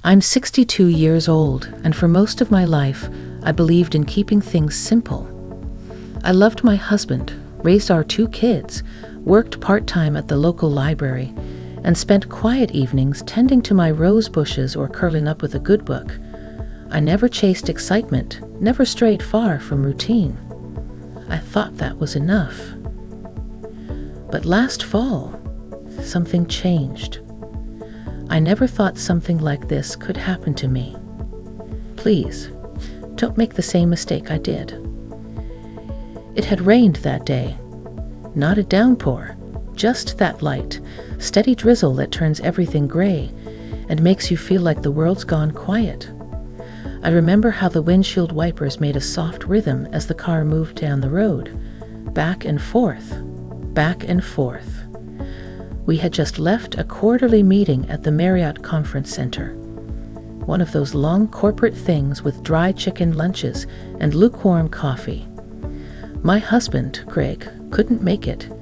I'm 62 years old, and for most of my life, I believed in keeping things simple. I loved my husband, raised our 2 kids, worked part-time at the local library, and spent quiet evenings tending to my rose bushes or curling up with a good book. I never chased excitement, never strayed far from routine. I thought that was enough. But last fall, something changed. I never thought something like this could happen to me. Please, don't make the same mistake I did. It had rained that day. Not a downpour, just that light, steady drizzle that turns everything gray and makes you feel like the world's gone quiet. I remember how the windshield wipers made a soft rhythm as the car moved down the road, back and forth, back and forth. We had just left a quarterly meeting at the Marriott Conference Center. One of those long corporate things with dry chicken lunches and lukewarm coffee. My husband, Greg, couldn't make it.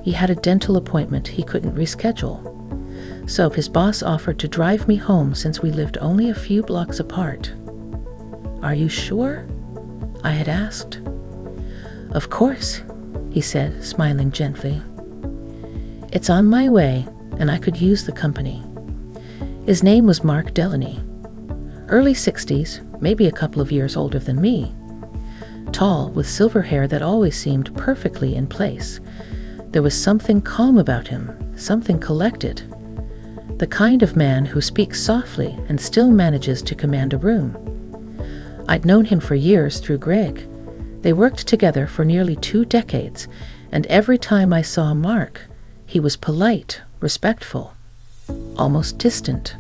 He had a dental appointment he couldn't reschedule. So his boss offered to drive me home since we lived only a few blocks apart. "Are you sure?" I had asked. "Of course," he said, smiling gently. "It's on my way, and I could use the company." His name was Mark Delaney. Early 60s, maybe a couple of years older than me. Tall, with silver hair that always seemed perfectly in place. There was something calm about him, something collected. The kind of man who speaks softly and still manages to command a room. I'd known him for years through Greg. They worked together for nearly 2 decades, and every time I saw Mark, he was polite, respectful, almost distant.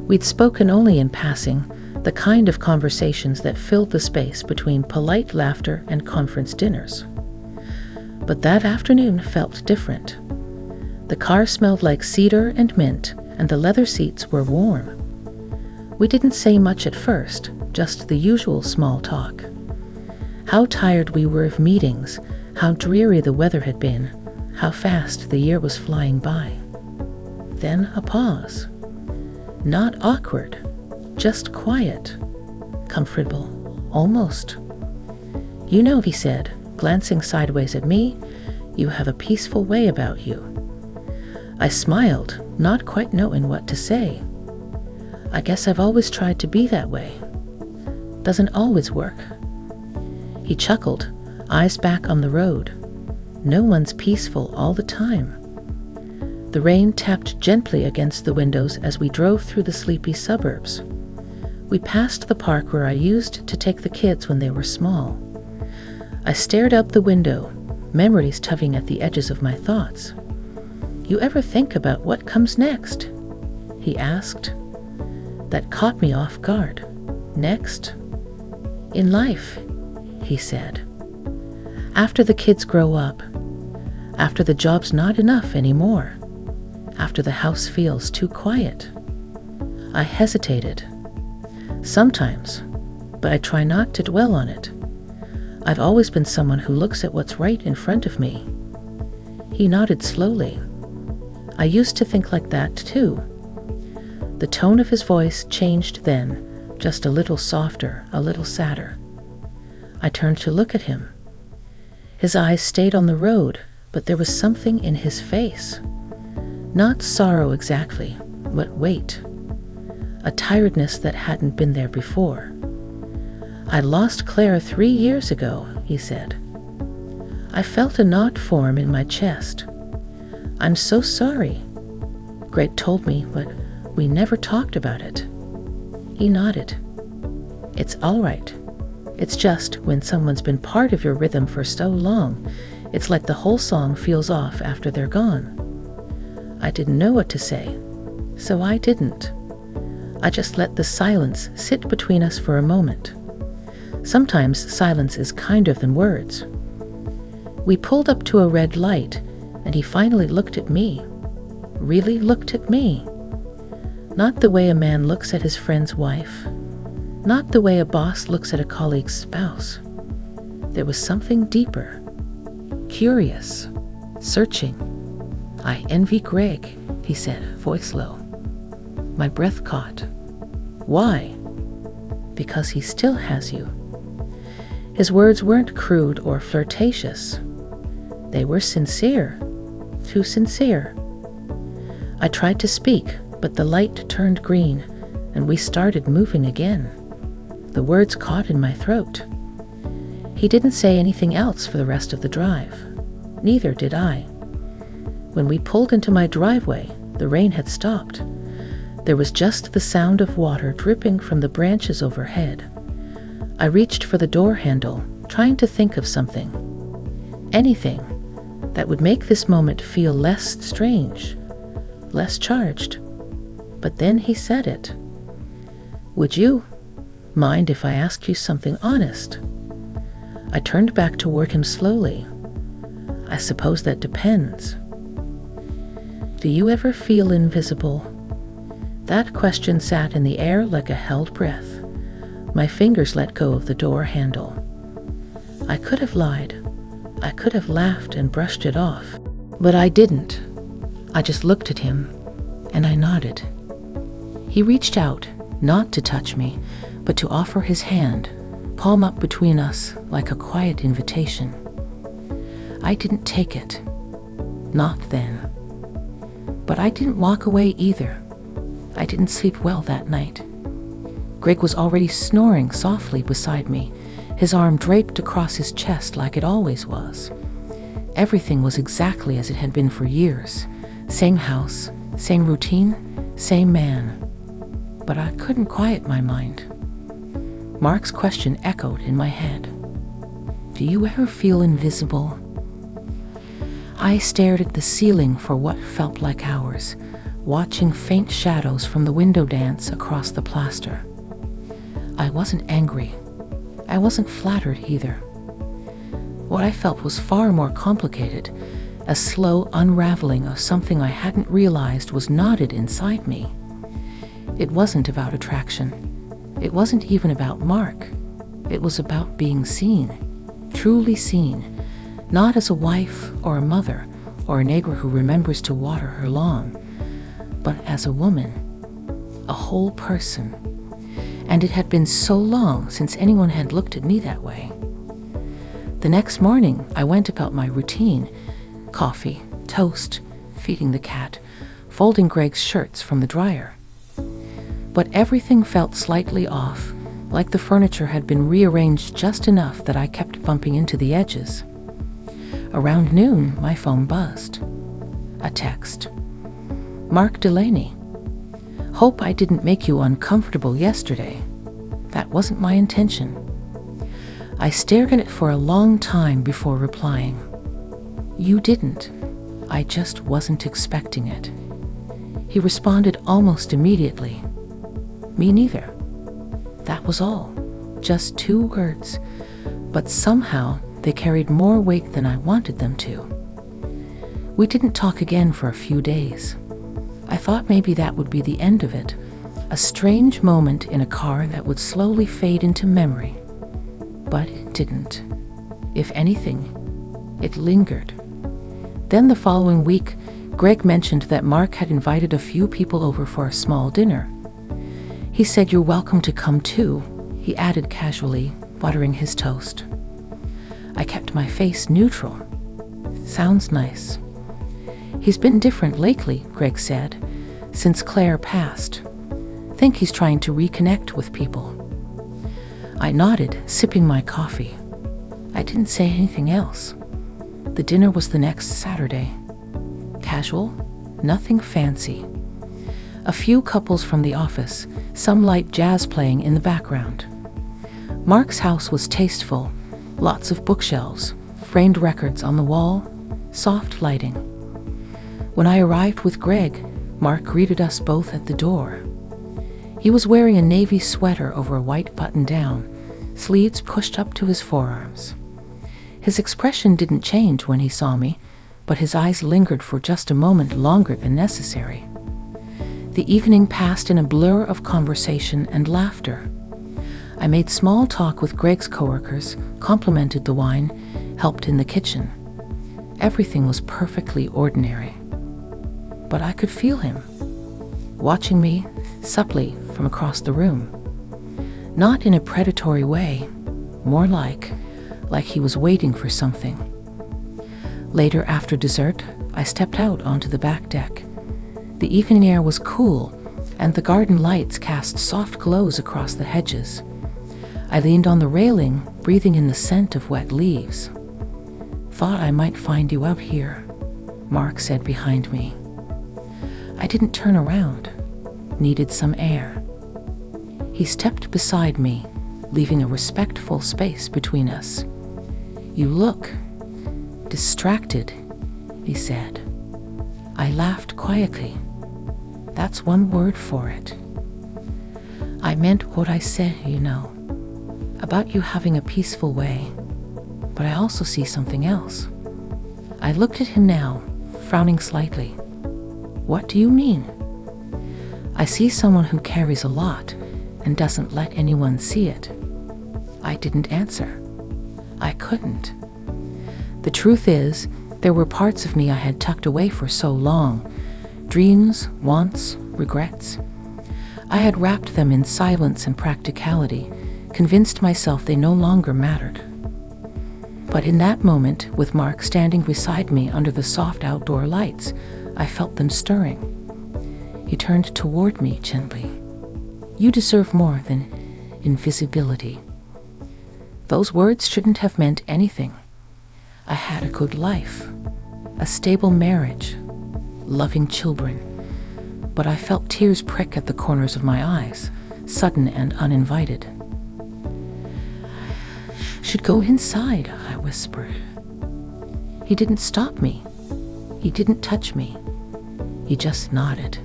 We'd spoken only in passing, the kind of conversations that filled the space between polite laughter and conference dinners. But that afternoon felt different. The car smelled like cedar and mint, and the leather seats were warm. We didn't say much at first, just the usual small talk. How tired we were of meetings, how dreary the weather had been, how fast the year was flying by. Then a pause. Not awkward, just quiet, comfortable, almost. "You know," he said, glancing sideways at me, "you have a peaceful way about you." I smiled, not quite knowing what to say. "I guess I've always tried to be that way. Doesn't always work." He chuckled, eyes back on the road. "No one's peaceful all the time." The rain tapped gently against the windows as we drove through the sleepy suburbs. We passed the park where I used to take the kids when they were small. I stared out the window, memories tugging at the edges of my thoughts. "You ever think about what comes next?" he asked. That caught me off guard. "Next?" "In life," he said. "After the kids grow up. After the job's not enough anymore. After the house feels too quiet." I hesitated. "Sometimes, but I try not to dwell on it. I've always been someone who looks at what's right in front of me." He nodded slowly. "I used to think like that too." The tone of his voice changed then, just a little softer, a little sadder. I turned to look at him. His eyes stayed on the road, but there was something in his face. Not sorrow exactly, but weight. A tiredness that hadn't been there before. "I lost Claire 3 years ago," he said. I felt a knot form in my chest. "I'm so sorry." Greg told me, but we never talked about it. He nodded. "It's all right. It's just when someone's been part of your rhythm for so long, it's like the whole song feels off after they're gone." I didn't know what to say, so I didn't. I just let the silence sit between us for a moment. Sometimes silence is kinder than words. We pulled up to a red light, and he finally looked at me. Really looked at me. Not the way a man looks at his friend's wife. Not the way a boss looks at a colleague's spouse. There was something deeper. Curious. Searching. "I envy Greg," he said, voice low. My breath caught. Why? Because he still has you. His words weren't crude or flirtatious. They were sincere. Too sincere. I tried to speak, but the light turned green, and we started moving again. The words caught in my throat. He didn't say anything else for the rest of the drive. Neither did I. When we pulled into my driveway, the rain had stopped. There was just the sound of water dripping from the branches overhead. I reached for the door handle, trying to think of something. Anything that would make this moment feel less strange, less charged. But then he said it. Would you mind if I asked you something honest? I turned back toward him slowly. I suppose that depends. Do you ever feel invisible? That question sat in the air like a held breath. My fingers let go of the door handle. I could have lied. I could have laughed and brushed it off. But I didn't. I just looked at him, and I nodded. He reached out, not to touch me, but to offer his hand, palm up between us like a quiet invitation. I didn't take it. Not then. But I didn't walk away either. I didn't sleep well that night. Greg was already snoring softly beside me, his arm draped across his chest like it always was. Everything was exactly as it had been for years. Same house, same routine, same man. But I couldn't quiet my mind. Mark's question echoed in my head. Do you ever feel invisible? I stared at the ceiling for what felt like hours, watching faint shadows from the window dance across the plaster. I wasn't angry. I wasn't flattered either. What I felt was far more complicated, a slow unraveling of something I hadn't realized was knotted inside me. It wasn't about attraction. It wasn't even about Mark. It was about being seen, truly seen, not as a wife or a mother or a neighbor who remembers to water her lawn, but as a woman, a whole person. And it had been so long since anyone had looked at me that way. The next morning, I went about my routine: coffee, toast, feeding the cat, folding Greg's shirts from the dryer. But everything felt slightly off, like the furniture had been rearranged just enough that I kept bumping into the edges. Around noon, my phone buzzed. A text. Mark Delaney. Hope I didn't make you uncomfortable yesterday. That wasn't my intention. I stared at it for a long time before replying. You didn't. I just wasn't expecting it. He responded almost immediately. Me neither. That was all. Just 2 words. But somehow they carried more weight than I wanted them to. We didn't talk again for a few days. I thought maybe that would be the end of it. A strange moment in a car that would slowly fade into memory. But it didn't. If anything, it lingered. Then the following week, Greg mentioned that Mark had invited a few people over for a small dinner. He said, "You're welcome to come too," he added casually, buttering his toast. I kept my face neutral. Sounds nice. He's been different lately, Greg said, since Claire passed. Think he's trying to reconnect with people. I nodded, sipping my coffee. I didn't say anything else. The dinner was the next Saturday. Casual, nothing fancy. A few couples from the office, some light jazz playing in the background. Mark's house was tasteful, lots of bookshelves, framed records on the wall, soft lighting. When I arrived with Greg, Mark greeted us both at the door. He was wearing a navy sweater over a white button-down, sleeves pushed up to his forearms. His expression didn't change when he saw me, but his eyes lingered for just a moment longer than necessary. The evening passed in a blur of conversation and laughter. I made small talk with Greg's coworkers, complimented the wine, helped in the kitchen. Everything was perfectly ordinary. But I could feel him, watching me, subtly, from across the room. Not in a predatory way, more like he was waiting for something. Later, after dessert, I stepped out onto the back deck. The evening air was cool, and the garden lights cast soft glows across the hedges. I leaned on the railing, breathing in the scent of wet leaves. "Thought I might find you out here," Mark said behind me. I didn't turn around, needed some air. He stepped beside me, leaving a respectful space between us. "You look distracted," he said. I laughed quietly. "That's one word for it. I meant what I said, about you having a peaceful way, but I also see something else." I looked at him now, frowning slightly. "What do you mean?" "I see someone who carries a lot and doesn't let anyone see it." I didn't answer. I couldn't. The truth is, there were parts of me I had tucked away for so long. Dreams, wants, regrets. I had wrapped them in silence and practicality, convinced myself they no longer mattered. But in that moment, with Mark standing beside me under the soft outdoor lights, I felt them stirring. He turned toward me gently. "You deserve more than invisibility." Those words shouldn't have meant anything. I had a good life, a stable marriage, loving children, but I felt tears prick at the corners of my eyes, sudden and uninvited. "Should go inside," I whispered. He didn't stop me. He didn't touch me. He just nodded.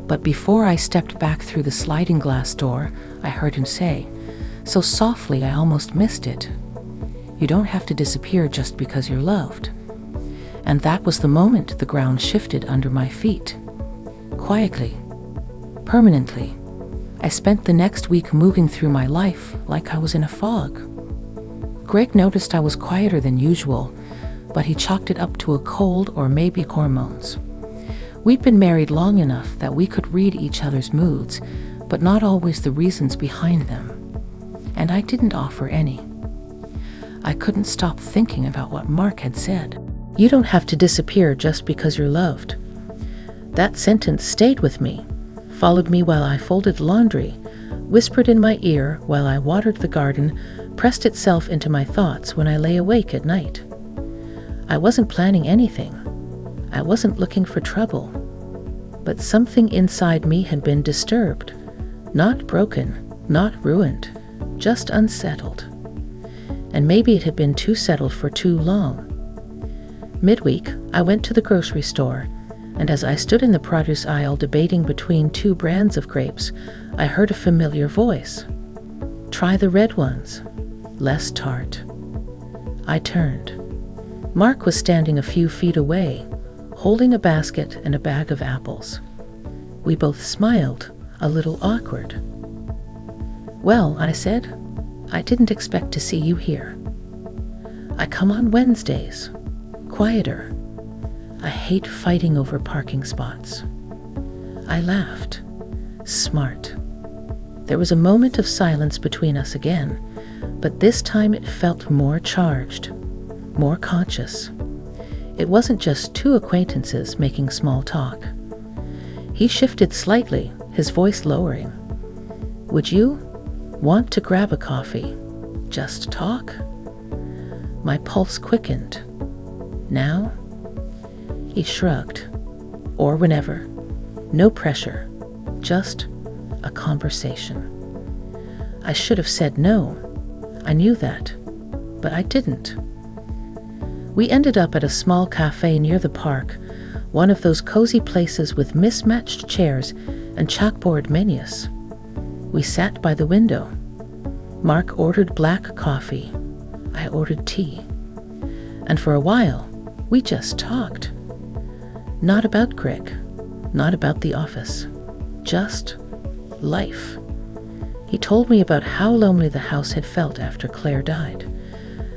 But before I stepped back through the sliding glass door, I heard him say, so softly I almost missed it, "You don't have to disappear just because you're loved." And that was the moment the ground shifted under my feet. Quietly, permanently, I spent the next week moving through my life like I was in a fog. Greg noticed I was quieter than usual, but he chalked it up to a cold or maybe hormones. We'd been married long enough that we could read each other's moods, but not always the reasons behind them. And I didn't offer any. I couldn't stop thinking about what Mark had said. "You don't have to disappear just because you're loved." That sentence stayed with me, followed me while I folded laundry, whispered in my ear while I watered the garden, pressed itself into my thoughts when I lay awake at night. I wasn't planning anything. I wasn't looking for trouble. But something inside me had been disturbed. Not broken, not ruined, just unsettled. And maybe it had been too settled for too long. Midweek, I went to the grocery store, and as I stood in the produce aisle debating between two brands of grapes, I heard a familiar voice. "Try the red ones, less tart." I turned. Mark was standing a few feet away, holding a basket and a bag of apples. We both smiled, a little awkward. "Well," I said, "I didn't expect to see you here. I come on Wednesdays, quieter. I hate fighting over parking spots." I laughed. Smart. There was a moment of silence between us again, but this time it felt more charged, more conscious. It wasn't just two acquaintances making small talk. He shifted slightly, his voice lowering. "Would you want to grab a coffee? Just talk?" My pulse quickened. "Now?" He shrugged. "Or whenever. No pressure. Just a conversation." I should have said no. I knew that, but I didn't. We ended up at a small cafe near the park, one of those cozy places with mismatched chairs and chalkboard menus. We sat by the window. Mark ordered black coffee. I ordered tea. And for a while, we just talked. Not about Greg, not about the office, just life. He told me about how lonely the house had felt after Claire died,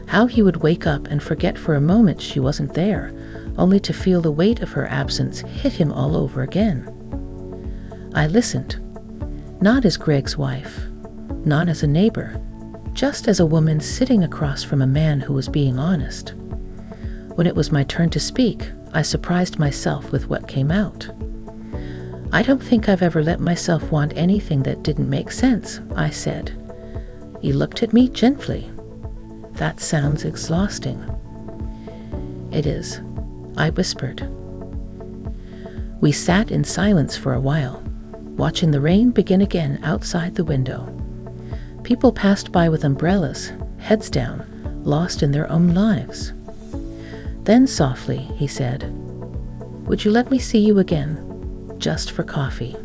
how he would wake up and forget for a moment she wasn't there, only to feel the weight of her absence hit him all over again. I listened, Not as Greg's wife, not as a neighbor, just as a woman sitting across from a man who was being honest. When it was my turn to speak, I surprised myself with what came out. "I don't think I've ever let myself want anything that didn't make sense," I said. He looked at me gently. "That sounds exhausting." "It is," I whispered. We sat in silence for a while, watching the rain begin again outside the window. People passed by with umbrellas, heads down, lost in their own lives. Then softly, he said, "Would you let me see you again? Just for coffee.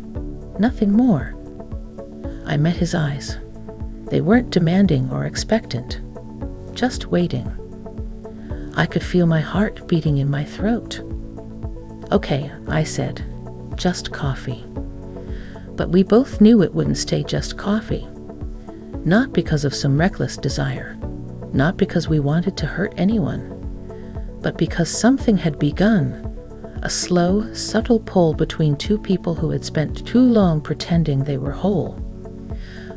Nothing more." I met his eyes. They weren't demanding or expectant, just waiting. I could feel my heart beating in my throat. "Okay," I said, "just coffee." But we both knew it wouldn't stay just coffee. Not because of some reckless desire, not because we wanted to hurt anyone, but because something had begun, a slow, subtle pull between two people who had spent too long pretending they were whole.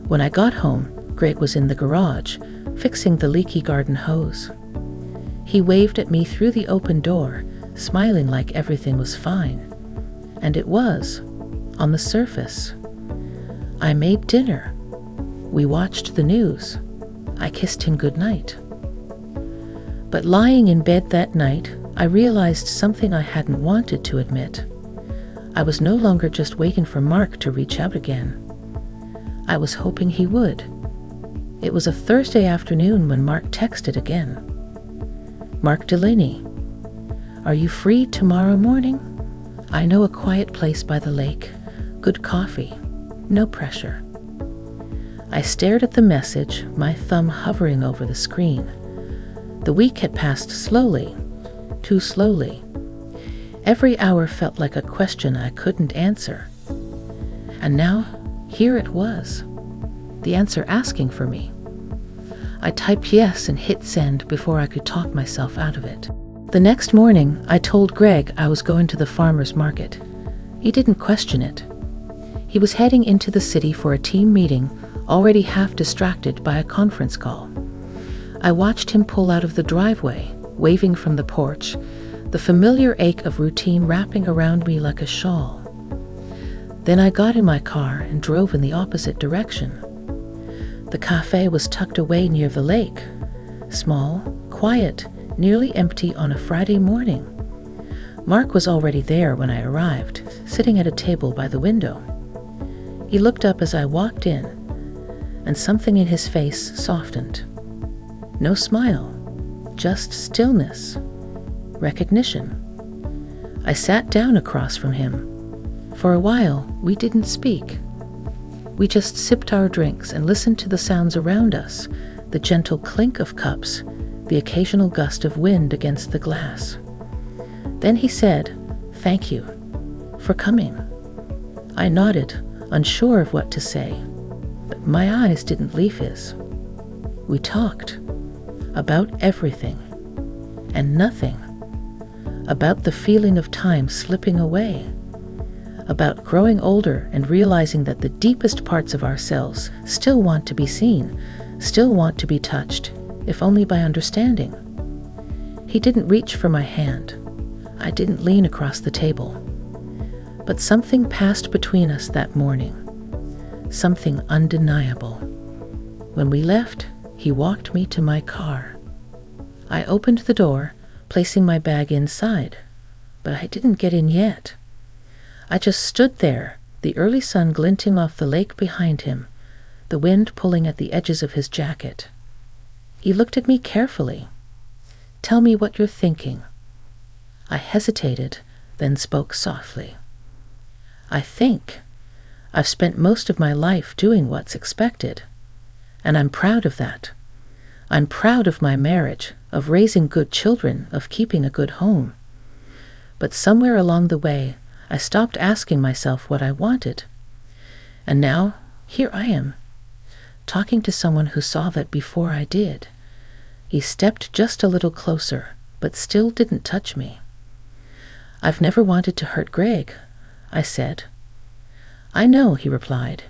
When I got home, Greg was in the garage, fixing the leaky garden hose. He waved at me through the open door, smiling like everything was fine. And it was, on the surface. I made dinner. We watched the news. I kissed him goodnight. But lying in bed that night, I realized something I hadn't wanted to admit. I was no longer just waiting for Mark to reach out again. I was hoping he would. It was a Thursday afternoon when Mark texted again. "Mark Delaney, are you free tomorrow morning? I know a quiet place by the lake, good coffee, no pressure." I stared at the message, my thumb hovering over the screen. The week had passed slowly, too slowly. Every hour felt like a question I couldn't answer. And now, here it was, the answer asking for me. I typed yes and hit send before I could talk myself out of it. The next morning, I told Greg I was going to the farmer's market. He didn't question it. He was heading into the city for a team meeting, already half distracted by a conference call. I watched him pull out of the driveway, waving from the porch, the familiar ache of routine wrapping around me like a shawl. Then I got in my car and drove in the opposite direction. The cafe was tucked away near the lake, small, quiet, nearly empty on a Friday morning. Mark was already there when I arrived, sitting at a table by the window. He looked up as I walked in, and something in his face softened. No smile, just stillness, recognition. I sat down across from him. For a while, we didn't speak. We just sipped our drinks and listened to the sounds around us, the gentle clink of cups, the occasional gust of wind against the glass. Then he said, "Thank you for coming." I nodded, unsure of what to say, but my eyes didn't leave his. We talked about everything and nothing, about the feeling of time slipping away, about growing older and realizing that the deepest parts of ourselves still want to be seen, still want to be touched, if only by understanding. He didn't reach for my hand. I didn't lean across the table. But something passed between us that morning, something undeniable. When we left, he walked me to my car. I opened the door, placing my bag inside, but I didn't get in yet. I just stood there, the early sun glinting off the lake behind him, the wind pulling at the edges of his jacket. He looked at me carefully. "Tell me what you're thinking." I hesitated, then spoke softly. "I think I've spent most of my life doing what's expected, and I'm proud of that. I'm proud of my marriage, of raising good children, of keeping a good home. But somewhere along the way, I stopped asking myself what I wanted. And now, here I am, talking to someone who saw that before I did." He stepped just a little closer, but still didn't touch me. "I've never wanted to hurt Greg," I said. "I know," he replied.